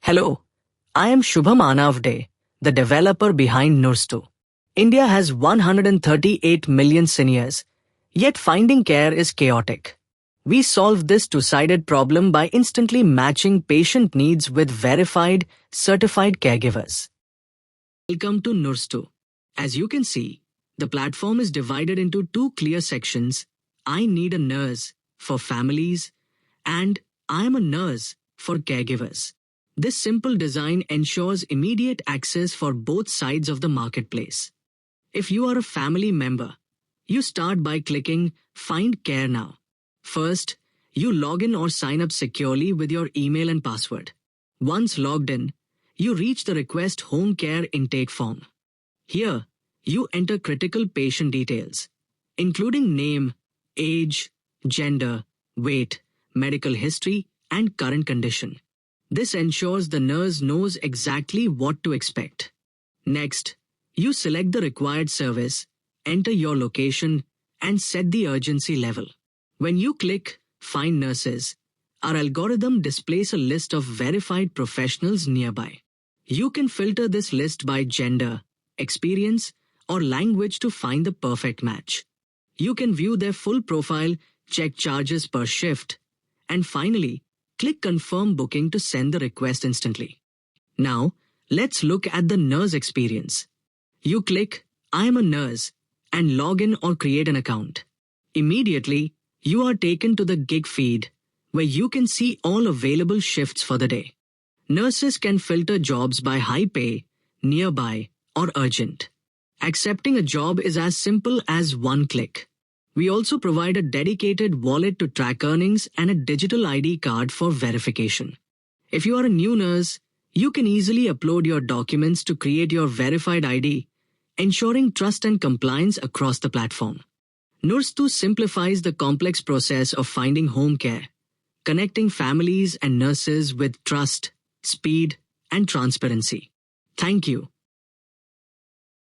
Hello, I am Shubham Aanawade, the developer behind Nurstu. India has 138 million seniors, yet finding care is chaotic. We solve this two-sided problem by instantly matching patient needs with verified, certified caregivers. Welcome to Nurstu. As you can see, the platform is divided into two clear sections: I need a nurse for families and I am a nurse for caregivers. This simple design ensures immediate access for both sides of the marketplace. If you are a family member, you start by clicking Find Care Now. First, you log in or sign up securely with your email and password. Once logged in, you reach the Request Home Care intake form. Here, you enter critical patient details, including name, age, gender, weight, medical history, and current condition. This ensures the nurse knows exactly what to expect. Next, you select the required service, enter your location, and set the urgency level. When you click Find Nurses, our algorithm displays a list of verified professionals nearby. You can filter this list by gender, experience, or language to find the perfect match. You can view their full profile, check charges per shift, and finally, click Confirm Booking to send the request instantly. Now, let's look at the nurse experience. You click I am a nurse and log in or create an account. Immediately, you are taken to the gig feed, where you can see all available shifts for the day. Nurses can filter jobs by high pay, nearby, or urgent. Accepting a job is as simple as one click. We also provide a dedicated wallet to track earnings and a digital ID card for verification. If you are a new nurse, you can easily upload your documents to create your verified ID, ensuring trust and compliance across the platform. Nurstu simplifies the complex process of finding home care, connecting families and nurses with trust, speed, and transparency. Thank you.